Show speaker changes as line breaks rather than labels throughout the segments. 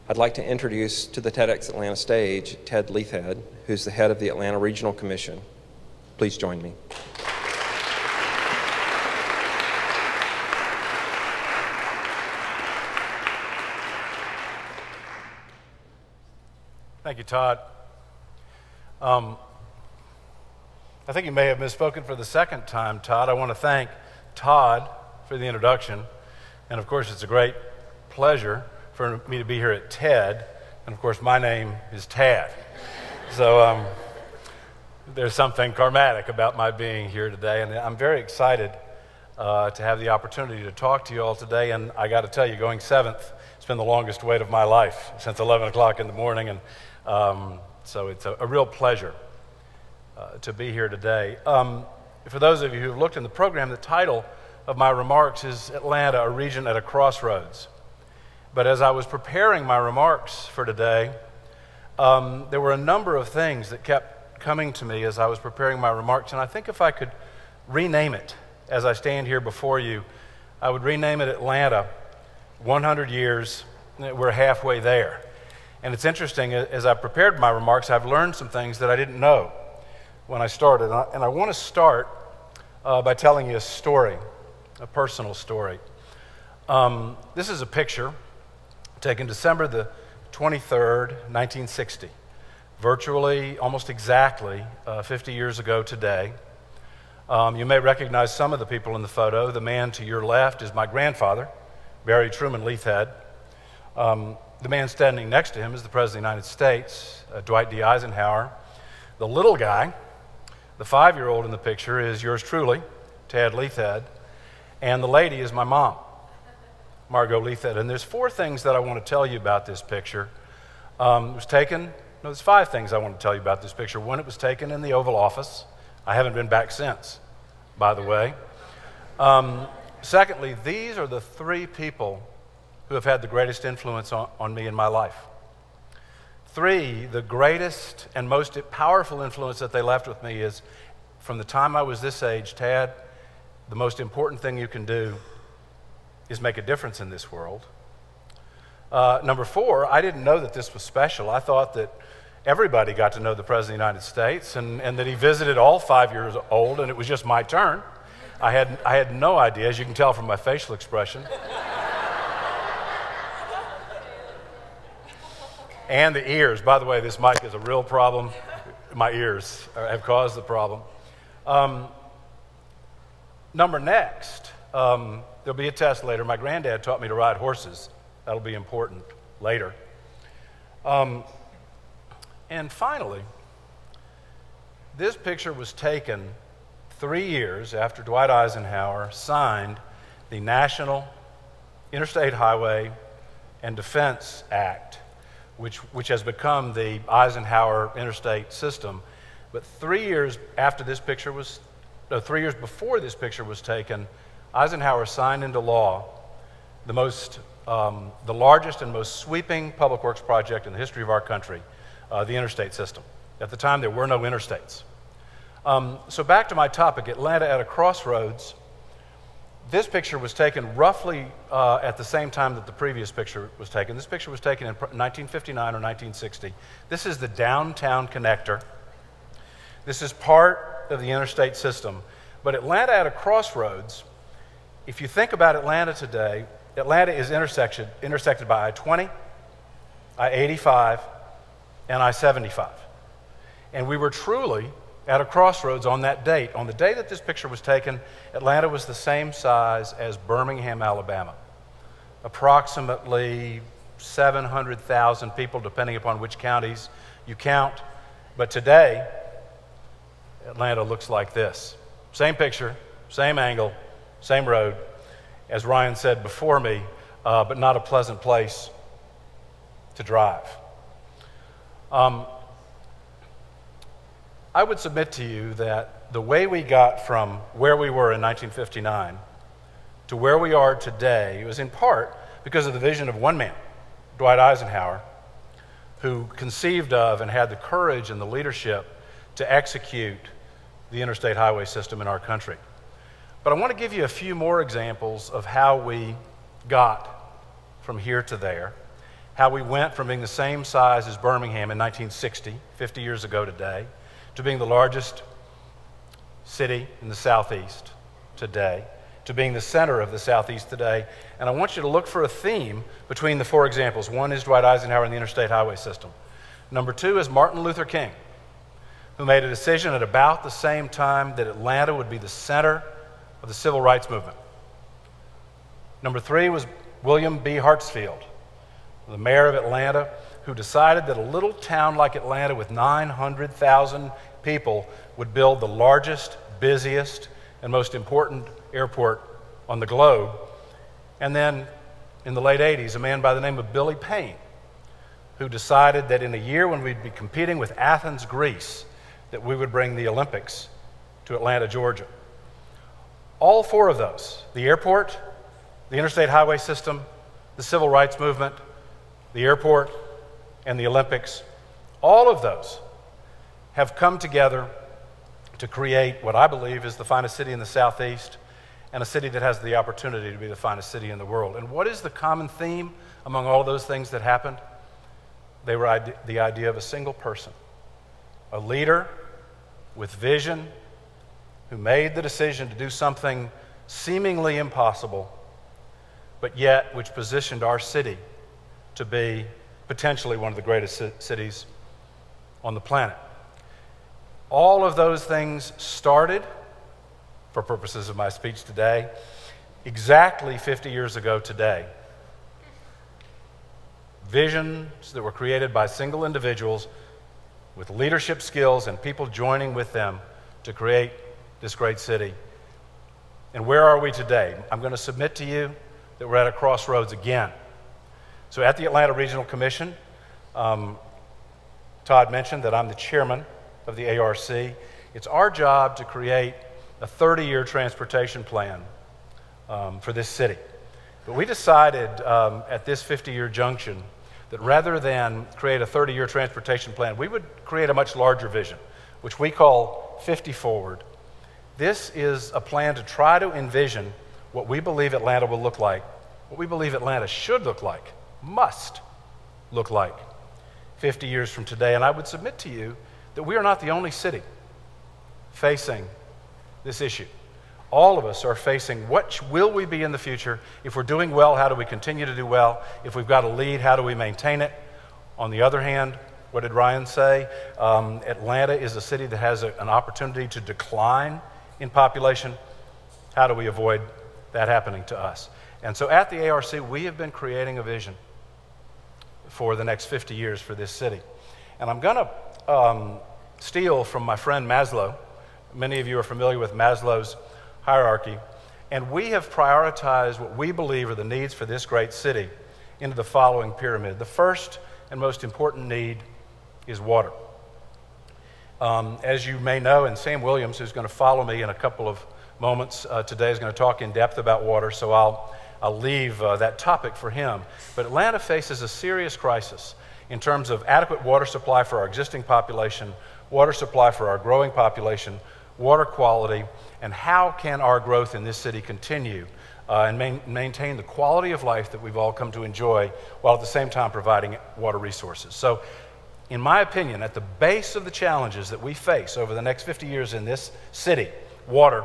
I'd like to introduce to the TEDxAtlanta stage Ted Leithead, who's the head of the Atlanta Regional Commission. Please join me.
Thank you, Todd. I think you may have misspoken for the second time, Todd. I want to thank Todd for the introduction. And of course, it's a great pleasure for me to be here at TED. And of course, my name is Tad. So there's something karmatic about my being here today. And I'm very excited to have the opportunity to talk to you all today. And I got to tell you, going 7th, it's been the longest wait of my life since 11 o'clock in the morning. And so it's a real pleasure to be here today. For those of you who've looked in the program, the title of my remarks is Atlanta, a region at a crossroads. But as I was preparing my remarks for today, there were a number of things that kept coming to me as I was preparing my remarks, and I think if I could rename it as I stand here before you, I would rename it Atlanta, 100 years, we're halfway there. And it's interesting, as I prepared my remarks, I've learned some things that I didn't know when I started. And I want to start by telling you a story, a personal story. This is a picture taken December the 23rd, 1960, virtually, almost exactly 50 years ago today. You may recognize some of the people in the photo. The man to your left is my grandfather, Barry Truman Leithead. The man standing next to him is the President of the United States, Dwight D. Eisenhower. The little guy, the 5-year-old in the picture, is yours truly, Tad Leithead. And the lady is my mom, Margot Leithead. And there's 4 things that I want to tell you about this picture. There's 5 things I want to tell you about this picture. One, it was taken in the Oval Office. I haven't been back since, by the way. Secondly, these are the 3 people who have had the greatest influence on me in my life. 3, the greatest and most powerful influence that they left with me is, from the time I was this age, Tad, the most important thing you can do is make a difference in this world. Number 4, I didn't know that this was special. I thought that everybody got to know the President of the United States and that he visited all 5 years old and it was just my turn. I had no idea, as you can tell from my facial expression. And the ears. By the way, this mic is a real problem. My ears have caused the problem. Next, there'll be a test later. My granddad taught me to ride horses. That'll be important later. And finally, this picture was taken 3 years after Dwight Eisenhower signed the National Interstate Highway and Defense Act, which has become the Eisenhower interstate system. But 3 years after this picture was, 3 years before this picture was taken, Eisenhower signed into law the largest and most sweeping public works project in the history of our country, the interstate system. At the time, there were no interstates. So back to my topic, Atlanta at a crossroads. This picture was taken roughly at the same time that the previous picture was taken. This picture was taken in 1959 or 1960. This is the downtown connector. This is part of the interstate system. But Atlanta at a crossroads, if you think about Atlanta today, Atlanta is intersected by I-20, I-85, and I-75. And we were truly at a crossroads on that date. On the day that this picture was taken, Atlanta was the same size as Birmingham, Alabama. Approximately 700,000 people, depending upon which counties you count. But today, Atlanta looks like this. Same picture, same angle, same road. As Ryan said before me, but not a pleasant place to drive. I would submit to you that the way we got from where we were in 1959 to where we are today was in part because of the vision of one man, Dwight Eisenhower, who conceived of and had the courage and the leadership to execute the interstate highway system in our country. But I want to give you a few more examples of how we got from here to there, how we went from being the same size as Birmingham in 1960, 50 years ago today, to being the largest city in the Southeast today, to being the center of the Southeast today. And I want you to look for a theme between the four examples. One is Dwight Eisenhower and the interstate highway system. Number two is Martin Luther King, who made a decision at about the same time that Atlanta would be the center of the civil rights movement. Number three was William B. Hartsfield, the mayor of Atlanta, who decided that a little town like Atlanta with 900,000 people would build the largest, busiest, and most important airport on the globe. And then in the late 80s, a man by the name of Billy Payne, who decided that in a year when we'd be competing with Athens, Greece, that we would bring the Olympics to Atlanta, Georgia. All four of those, the airport, the interstate highway system, the civil rights movement, the airport, and the Olympics, all of those have come together to create what I believe is the finest city in the Southeast and a city that has the opportunity to be the finest city in the world. And what is the common theme among all those things that happened? They were the idea of a single person, a leader with vision who made the decision to do something seemingly impossible, but yet which positioned our city to be potentially one of the greatest cities on the planet. All of those things started, for purposes of my speech today, exactly 50 years ago today. Visions that were created by single individuals with leadership skills and people joining with them to create this great city. And where are we today? I'm going to submit to you that we're at a crossroads again. So at the Atlanta Regional Commission, Todd mentioned that I'm the chairman of the ARC. It's our job to create a 30-year transportation plan for this city. But we decided at this 50-year junction that rather than create a 30-year transportation plan, we would create a much larger vision, which we call 50 Forward. This is a plan to try to envision what we believe Atlanta will look like, what we believe Atlanta should look like, must look like 50 years from today. And I would submit to you that we are not the only city facing this issue. All of us are facing what will we be in the future. If we're doing well, how do we continue to do well? If we've got a lead, how do we maintain it? On the other hand, what did Ryan say? Atlanta is a city that has an opportunity to decline in population. How do we avoid that happening to us? And so at the ARC, we have been creating a vision for the next 50 years for this city. And I'm going to steal from my friend Maslow. Many of you are familiar with Maslow's hierarchy. And we have prioritized what we believe are the needs for this great city into the following pyramid. The first and most important need is water. As you may know, and Sam Williams, who's going to follow me in a couple of moments today, is going to talk in depth about water, so I'll leave that topic for him. But Atlanta faces a serious crisis in terms of adequate water supply for our existing population, water supply for our growing population, water quality, and how can our growth in this city continue and maintain the quality of life that we've all come to enjoy while at the same time providing water resources. So, in my opinion, at the base of the challenges that we face over the next 50 years in this city, water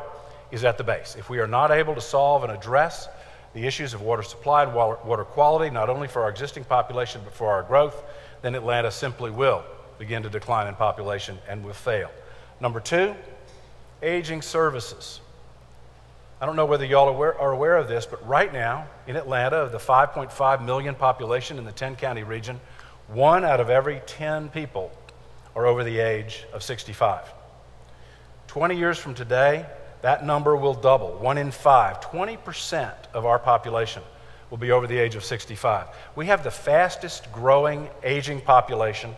is at the base. If we are not able to solve and address the issues of water supply and water quality, not only for our existing population but for our growth, then Atlanta simply will begin to decline in population and will fail. Number two, aging services. I don't know whether y'all are aware of this, but right now in Atlanta, of the 5.5 million population in the 10-county region, 1 out of every 10 people are over the age of 65. 20 years from today, that number will double. 1 in 5, 20% of our population will be over the age of 65. We have the fastest growing aging population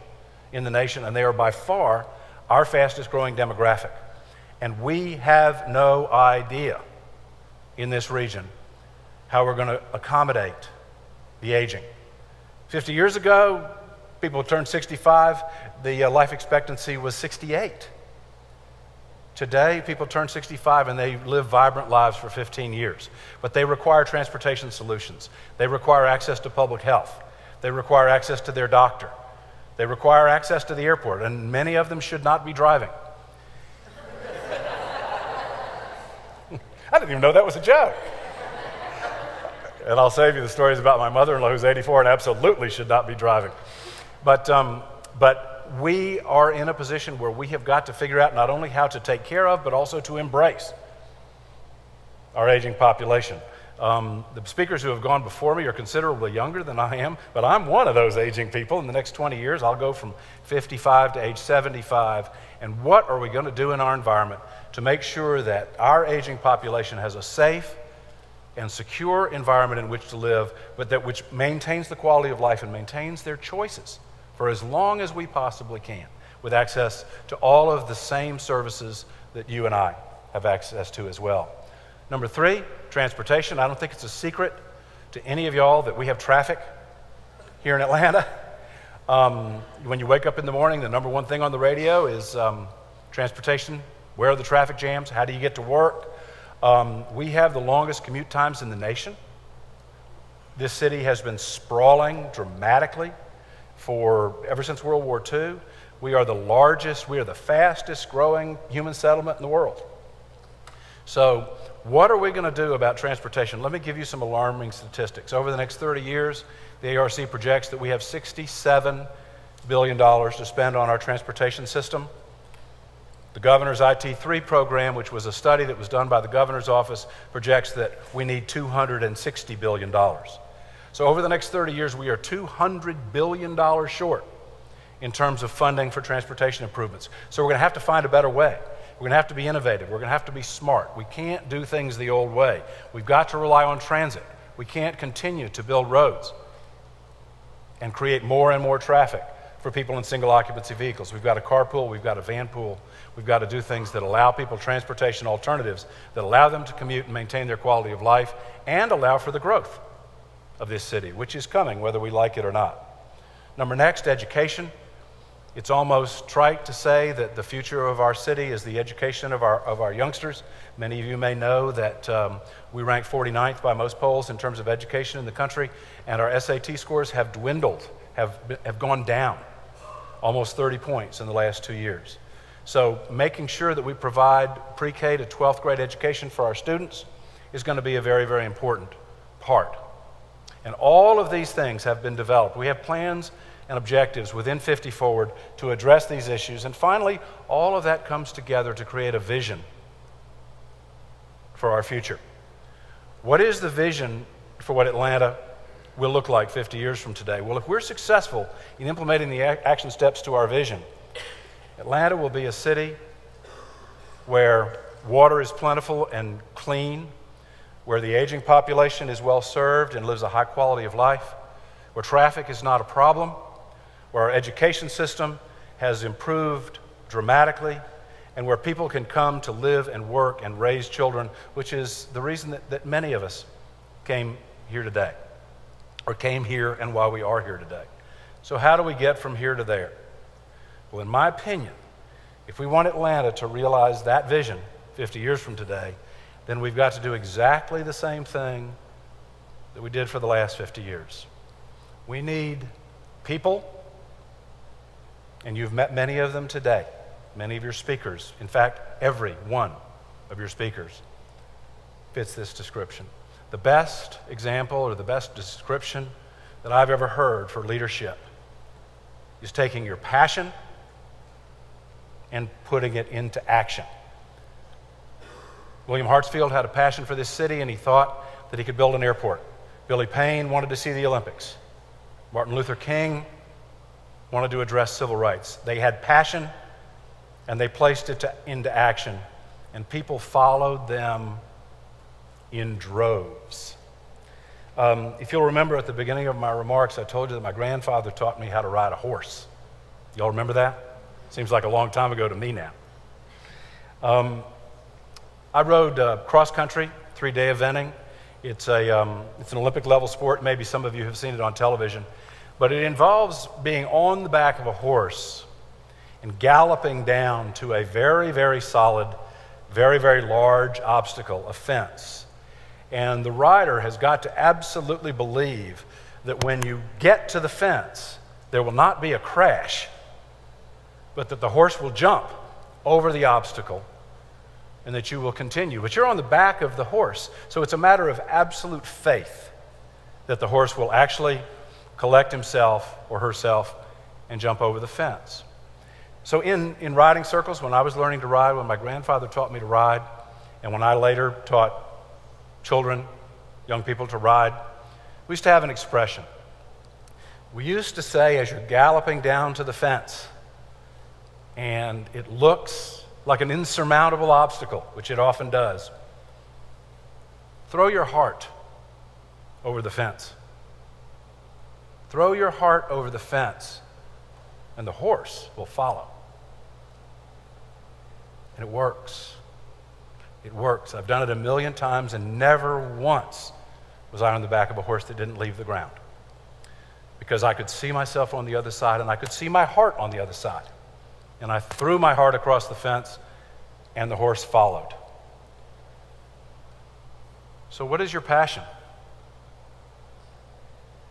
in the nation, and they are by far our fastest growing demographic. And we have no idea in this region how we're going to accommodate the aging. 50 years ago, people turned 65, the life expectancy was 68. Today, people turn 65 and they live vibrant lives for 15 years. But they require transportation solutions. They require access to public health. They require access to their doctor. They require access to the airport, and many of them should not be driving. I didn't even know that was a joke. And I'll save you the stories about my mother-in-law who's 84 and absolutely should not be driving. But we are in a position where we have got to figure out not only how to take care of, but also to embrace our aging population. The speakers who have gone before me are considerably younger than I am, but I'm one of those aging people. In the next 20 years, I'll go from 55 to age 75. And what are we going to do in our environment to make sure that our aging population has a safe and secure environment in which to live, but that which maintains the quality of life and maintains their choices for as long as we possibly can, with access to all of the same services that you and I have access to as well. Number 3, transportation. I don't think it's a secret to any of y'all that we have traffic here in Atlanta. When you wake up in the morning, the number one thing on the radio is transportation. Where are the traffic jams? How do you get to work? We have the longest commute times in the nation. This city has been sprawling dramatically ever since World War II. We are the fastest growing human settlement in the world. So what are we going to do about transportation? Let me give you some alarming statistics. Over the next 30 years, the ARC projects that we have $67 billion to spend on our transportation system. The governor's IT3 program, which was a study that was done by the governor's office, projects that we need $260 billion. So over the next 30 years, we are $200 billion short in terms of funding for transportation improvements. So we're going to have to find a better way. We're going to have to be innovative. We're going to have to be smart. We can't do things the old way. We've got to rely on transit. We can't continue to build roads and create more and more traffic for people in single occupancy vehicles. We've got a carpool, we've got a van pool. We've got to do things that allow people transportation alternatives, that allow them to commute and maintain their quality of life, and allow for the growth of this city, which is coming whether we like it or not. Next, education. It's almost trite to say that the future of our city is the education of our youngsters. Many of you may know that we rank 49th by most polls in terms of education in the country, and our SAT scores have dwindled, have gone down almost 30 points in the last 2 years. So making sure that we provide pre-K to 12th grade education for our students is going to be a very, very important part. And all of these things have been developed. We have plans and objectives within 50 Forward to address these issues. And finally, all of that comes together to create a vision for our future. What is the vision for what Atlanta will look like 50 years from today? Well, if we're successful in implementing the action steps to our vision, Atlanta will be a city where water is plentiful and clean, where the aging population is well served and lives a high quality of life, where traffic is not a problem, where our education system has improved dramatically, and where people can come to live and work and raise children, which is the reason that many of us came here today, or came here and why we are here today. So how do we get from here to there? Well, in my opinion, if we want Atlanta to realize that vision 50 years from today, then we've got to do exactly the same thing that we did for the last 50 years. We need people, and you've met many of them today, many of your speakers. In fact, every one of your speakers fits this description. The best example or the best description that I've ever heard for leadership is taking your passion and putting it into action. William Hartsfield had a passion for this city, and he thought that he could build an airport. Billy Payne wanted to see the Olympics. Martin Luther King wanted to address civil rights. They had passion, and they placed it into action, and people followed them in droves. If you'll remember at the beginning of my remarks, I told you that my grandfather taught me how to ride a horse. Y'all remember that? Seems like a long time ago to me now. I rode cross country, 3-day eventing. It's an Olympic level sport. Maybe some of you have seen it on television. But it involves being on the back of a horse and galloping down to a very, very solid, very, very large obstacle, a fence. And the rider has got to absolutely believe that when you get to the fence, there will not be a crash, but that the horse will jump over the obstacle and that you will continue. But you're on the back of the horse, so it's a matter of absolute faith that the horse will actually collect himself or herself and jump over the fence. So in riding circles, when I was learning to ride, when my grandfather taught me to ride, and when I later taught children, young people to ride, we used to have an expression. We used to say, as you're galloping down to the fence, and it looks like an insurmountable obstacle, which it often does, throw your heart over the fence. Throw your heart over the fence, and the horse will follow. And it works. It works. I've done it a million times, and never once was I on the back of a horse that didn't leave the ground. Because I could see myself on the other side, and I could see my heart on the other side. And I threw my heart across the fence, and the horse followed. So what is your passion?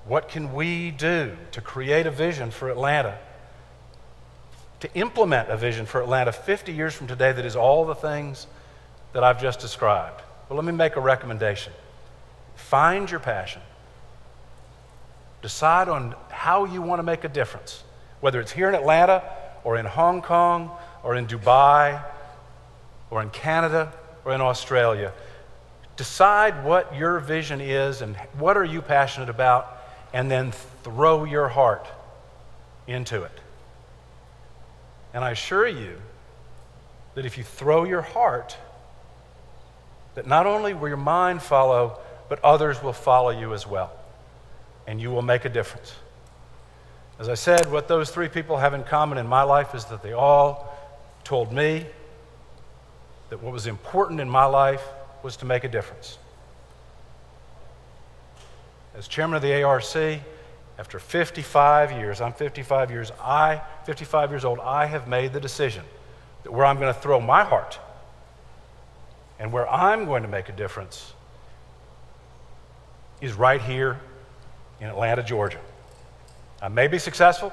What can we do to create a vision for Atlanta, to implement a vision for Atlanta 50 years from today that is all the things that I've just described? Well, let me make a recommendation. Find your passion. Decide on how you want to make a difference, whether it's here in Atlanta or in Hong Kong or in Dubai or in Canada or in Australia. Decide what your vision is and what are you passionate about, and then throw your heart into it. And I assure you that if you throw your heart, that not only will your mind follow, but others will follow you as well. And you will make a difference. As I said, what those three people have in common in my life is that they all told me that what was important in my life was to make a difference. As chairman of the ARC, after 55 years, I'm 55 years old, I have made the decision that where I'm going to throw my heart and where I'm going to make a difference is right here in Atlanta, Georgia. I may be successful,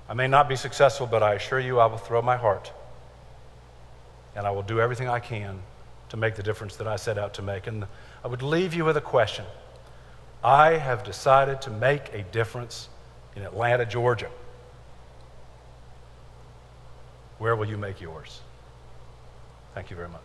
I may not be successful, but I assure you I will throw my heart and I will do everything I can to make the difference that I set out to make. And I would leave you with a question. I have decided to make a difference in Atlanta, Georgia. Where will you make yours? Thank you very much.